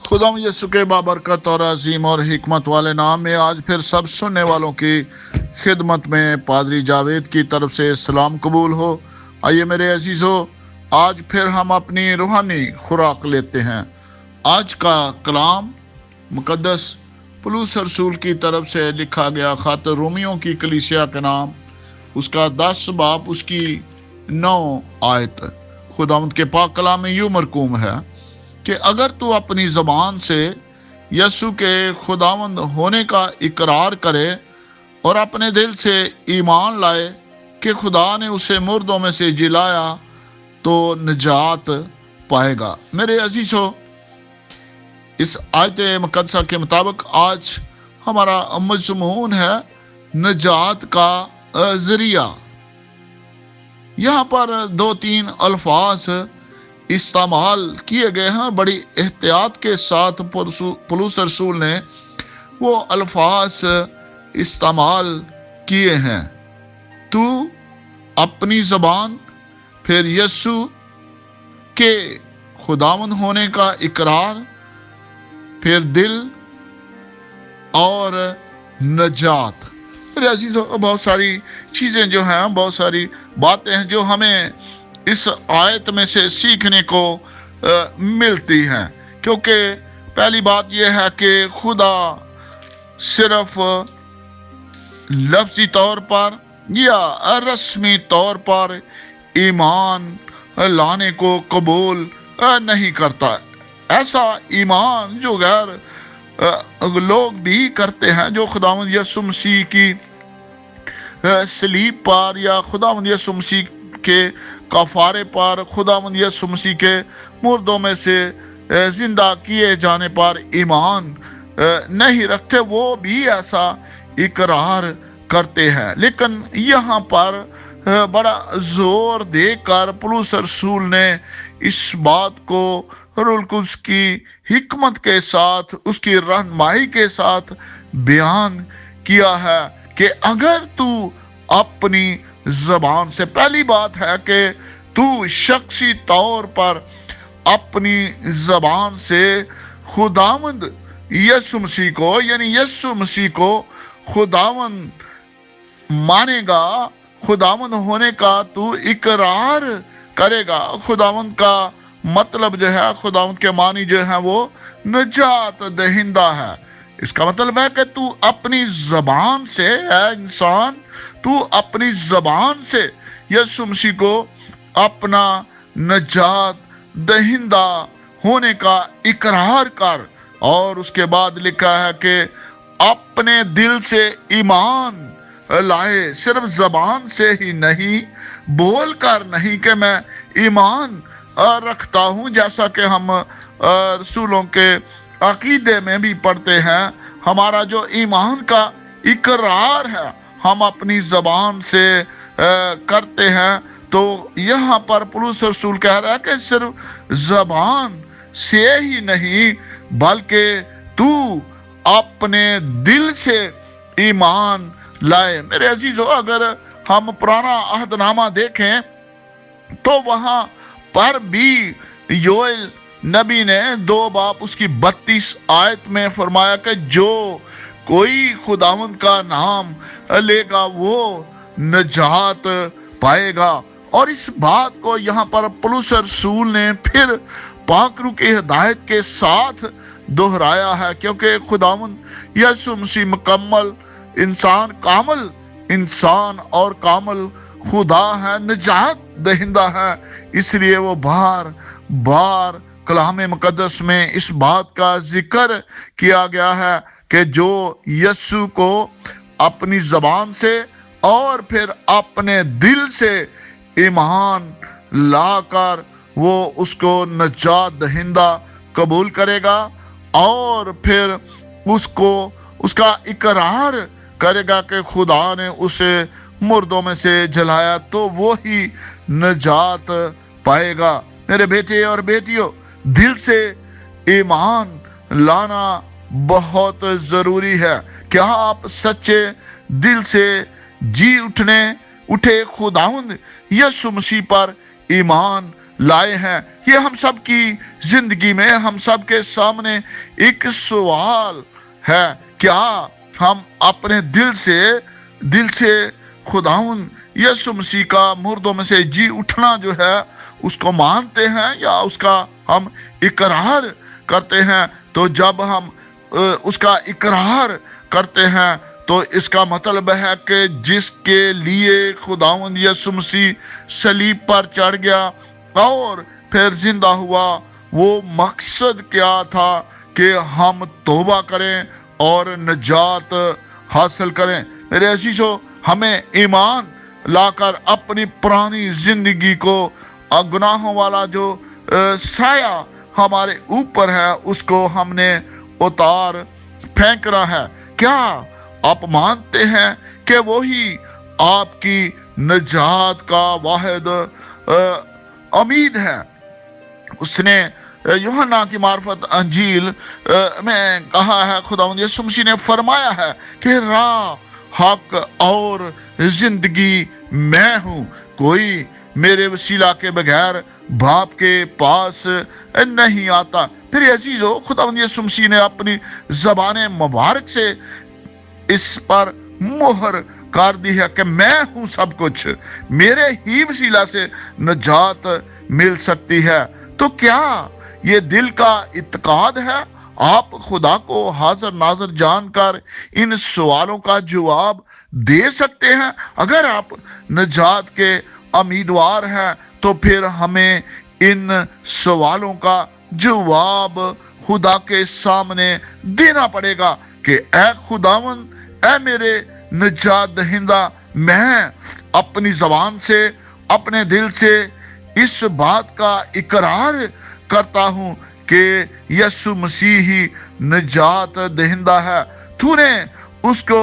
खुदा यसु के बाबरकत और अजीम और हिकमत वाले नाम में आज फिर सब सुनने वालों की खिदमत में पादरी जावेद की तरफ से सलाम कबूल हो। आइए मेरे अजीज़ो, आज फिर हम अपनी रूहानी खुराक लेते हैं। आज का कलाम मुकद्दस पौलुस रसूल की तरफ से लिखा गया खत रोमियों की कलीसिया के नाम, उसका 10 बाब, उसकी 9 आयत। खुदावंद के पाक कलाम में यूं मरकूम है कि अगर तू अपनी ज़बान से यसु के खुदावंद होने का इकरार करे और अपने दिल से ईमान लाए कि खुदा ने उसे मुर्दों में से जिलाया तो निजात पाएगा। मेरे अजीज़ो, इस आयत मुकद्दसा के मुताबिक आज हमारा मज़मून है निजात का ज़रिया। यहाँ पर 2-3 अल्फाज इस्तेमाल किए गए हैं। बड़ी एहतियात के साथ पौलुस रसूल ने वो अल्फाज इस्तेमाल किए हैं। तू अपनी ज़बान, फिर यसु के खुदावंद होने का इकरार, फिर दिल और नजात। मेरे अजीज़ों, बहुत सारी चीज़ें जो हैं, बहुत सारी बातें हैं जो हमें इस आयत में से सीखने को मिलती हैं। क्योंकि पहली बात यह है कि खुदा सिर्फ लफ्ज़ी तौर पर या रस्मी तौर पर ईमान लाने को कबूल नहीं करता। ऐसा ईमान जो गैर लोग भी करते हैं, जो खुदावंद यीशु मसीह की सलीब पर या खुदावंद यीशु मसीह के कफारे पर, खुदावंद यीशु मसीह के मुर्दों में से जिंदा किए जाने पर ईमान नहीं रखते, वो भी ऐसा इकरार करते हैं। लेकिन यहाँ पर बड़ा जोर देकर पौलुस रसूल ने इस बात को रूह कुद्स की हिकमत के साथ, उसकी रहनुमाई के साथ बयान किया है कि अगर तू अपनी ज़बान से, पहली बात है कि तू शख्सी तौर पर अपनी ज़बान से खुदावंद यीशु मसीह को, यानी यीशु मसीह को खुदावंद मानेगा, खुदावंद होने का तू इकरार करेगा। खुदावंद का मतलब जो है, खुदावंद के मानी जो है वो निजात दहिंदा है। इसका मतलब है कि तू अपनी ज़बान से है इंसान, तू अपनी ज़बान से यीशु मसीह को अपना निजात दहिंदा होने का इकरार कर। और उसके बाद लिखा है कि अपने दिल से ईमान लाए, सिर्फ ज़बान से ही नहीं, बोल कर नहीं कि मैं ईमान रखता हूँ, जैसा कि हम रसूलों के अकीदे में भी पढ़ते हैं। हमारा जो ईमान का इकरार है हम अपनी ज़बान से करते हैं। तो यहाँ पर पौलुस रसूल कह रहा है कि सिर्फ ज़बान से ही नहीं, बल्कि तू अपने दिल से ईमान लाए। मेरे अजीज़ों, अगर हम पुराना अहदनामा देखें तो वहाँ पर भी योएल नबी ने 2 बाब उसकी 32 आयत में फरमाया कि जो कोई खुदावंद का नाम लेगा वो निजात पाएगा। और इस बात को यहाँ पर पौलुस रसूल ने फिर पाक रूह की हिदायत के साथ दोहराया है, क्योंकि खुदावंद यीशु मसीह मुकम्मल इंसान, कामल इंसान और कामल खुदा है, निजात दहिंदा है। इसलिए वो बार बार कलाम मुकद्दस में इस बात का जिक्र किया गया है कि जो यीशु को अपनी ज़बान से और फिर अपने दिल से ईमान लाकर वो उसको निजात दहिंदा कबूल करेगा और फिर उसको उसका इकरार करेगा कि खुदा ने उसे मुर्दों में से जलाया, तो वो ही निजात पाएगा। मेरे बेटे और बेटियों, दिल से ईमान लाना बहुत ज़रूरी है। क्या आप सच्चे दिल से जी उठे खुदावंद यीशु मसीह पर ईमान लाए हैं। ये हम सब की जिंदगी में, हम सब के सामने एक सवाल है। क्या हम अपने दिल से खुदाउन यीशु मसीह का मुर्दों में से जी उठना जो है उसको मानते हैं, या उसका हम इकरार करते हैं? तो जब हम उसका इकरार करते हैं तो इसका मतलब है कि जिसके लिए खुदावंद यीशु मसीह सलीब पर चढ़ गया और फिर जिंदा हुआ, वो मकसद क्या था कि हम तौबा करें और नजात हासिल करें। मेरे अजीजों, हमें ईमान लाकर अपनी पुरानी जिंदगी को, गुनाहों वाला जो साया हमारे ऊपर है, उसको हमने उतार फेंकना है। क्या आप मानते हैं कि वही आपकी नजात का वाहिद उम्मीद है? उसने यूहन्ना की मार्फत अंजील में कहा है, खुदावंद यीशु मसीह ने फरमाया है कि राह, हक और जिंदगी मैं हूँ, कोई मेरे वसीला के बगैर बाप के पास नहीं आता। फिर अजीजों, खुदावंद यीशु मसीह ने अपनी ज़बान मुबारक से इस पर मोहर कर दी है कि मैं हूं सब कुछ, मेरे ही वसीला से नजात मिल सकती है। तो क्या ये दिल का इत्काद है? आप खुदा को हाजिर नाजिर जानकर इन सवालों का जवाब दे सकते हैं? अगर आप नजात के उम्मीदवार हैं तो फिर हमें इन सवालों का जवाब खुदा के सामने देना पड़ेगा कि ऐ खुदावंद, ऐ मेरे निजात दहिंदा, मैं अपनी ज़बान से, अपने दिल से इस बात का इकरार करता हूँ कि यीशु मसीह ही निजात दहिंदा है। तूने उसको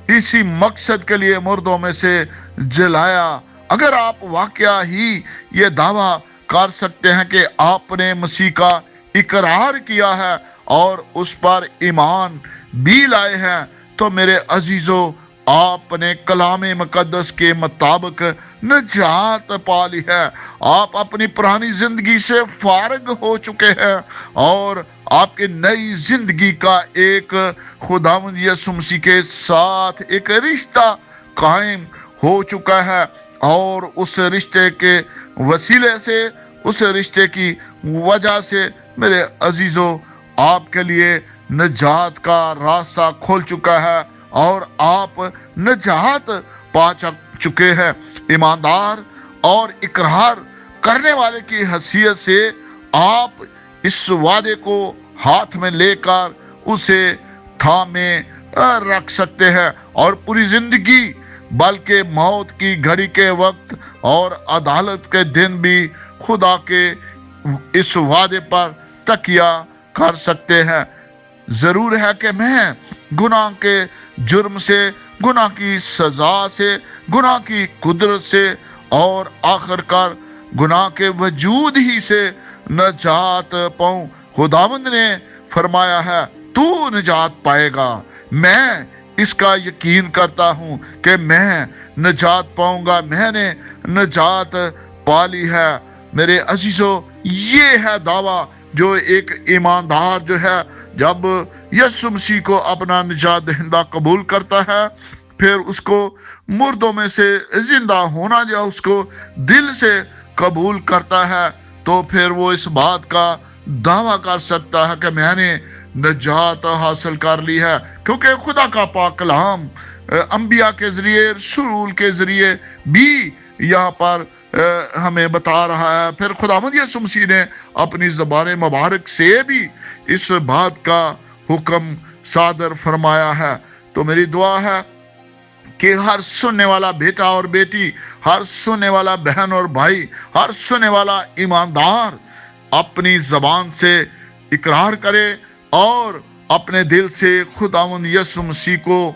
इसी मकसद के लिए मुर्दों में से जलाया। अगर आप वाकया ही ये दावा कर सकते हैं कि आपने मसीह का इकरार किया है और उस पर ईमान भी लाए हैं, तो मेरे अजीजों, आपने कलामे मुकद्दस के मुताबिक नजात पा ली है। आप अपनी पुरानी जिंदगी से फारिग हो चुके हैं और आपकी नई जिंदगी का एक खुदावंद यीशु मसीह के साथ एक रिश्ता कायम हो चुका है, और उस रिश्ते के वसीले से, उस रिश्ते की वजह से मेरे अजीजों, आपके लिए नजात का रास्ता खुल चुका है और आप नजात पा चुके हैं। ईमानदार और इकरार करने वाले की हैसियत से आप इस वादे को हाथ में लेकर उसे थामे रख सकते हैं और पूरी जिंदगी, बल्कि मौत की घड़ी के वक्त और अदालत के दिन भी खुदा के इस वादे पर तकिया कर सकते हैं। जरूर है कि मैं गुनाह के जुर्म से, गुनाह की सजा से, गुनाह की कुदरत से और आखिरकार गुनाह के वजूद ही से नजात पाऊं। खुदावंद ने फरमाया है, तू नजात पाएगा। मैं इसका यकीन करता हूं कि मैं नजात पाऊंगा। मैंने नजात पा ली है। मेरे अजीजों, ये है दावा जो एक ईमानदार जो है, जब यीशु मसीह को अपना निजात दहिंदा कबूल करता है, फिर उसको मुर्दों में से जिंदा होना जो उसको दिल से कबूल करता है, तो फिर वो इस बात का दावा कर सकता है कि मैंने नजात हासिल कर ली है, क्योंकि खुदा का पाक कलाम अंबिया के जरिए, रसूल के जरिए भी यहाँ पर हमें बता रहा है। फिर खुदावंद यीशु मसीह ने अपनी ज़बान मुबारक से भी इस बात का हुक्म सादर फरमाया है। तो मेरी दुआ है कि हर सुनने वाला बेटा और बेटी, हर सुनने वाला बहन और भाई, हर सुनने वाला ईमानदार अपनी ज़बान से इकरार करे और अपने दिल से खुदावंद यीशु मसीह को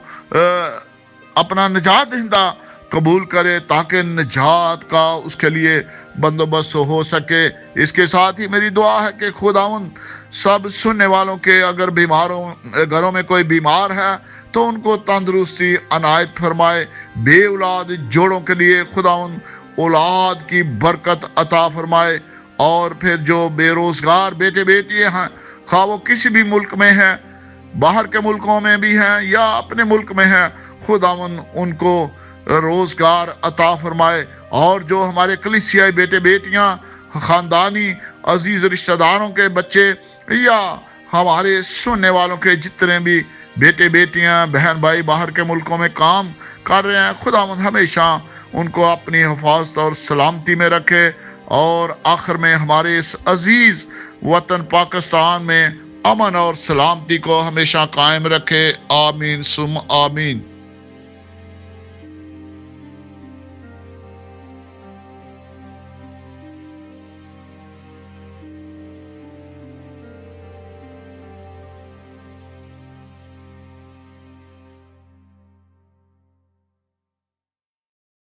अपना निजात दहिंदा कबूल करे, ताकि निजात का उसके लिए बंदोबस्त हो सके। इसके साथ ही मेरी दुआ है कि खुदावंद सब सुनने वालों के, अगर बीमारों घरों में कोई बीमार है तो उनको तंदुरुस्ती अनायत फरमाए। बे औलाद जोड़ों के लिए खुदावंद औलाद की बरकत अता फरमाए اور پھر جو بے روزگار بیٹے بیٹیاں ہیں، خواہ وہ کسی بھی ملک میں ہیں، باہر کے ملکوں میں بھی ہیں یا اپنے ملک میں ہیں، خداوند ان کو روزگار عطا فرمائے۔ اور جو ہمارے کلیسیائی بیٹے بیٹیاں، خاندانی عزیز رشتہ داروں کے بچے یا ہمارے سننے والوں کے جتنے بھی بیٹے بیٹیاں بہن بھائی باہر کے ملکوں میں کام کر رہے ہیں، خداوند ہمیشہ ان کو اپنی حفاظت اور سلامتی میں رکھے، اور آخر میں ہمارے اس عزیز وطن پاکستان میں امن اور سلامتی کو ہمیشہ قائم رکھے۔ آمین ثم آمین۔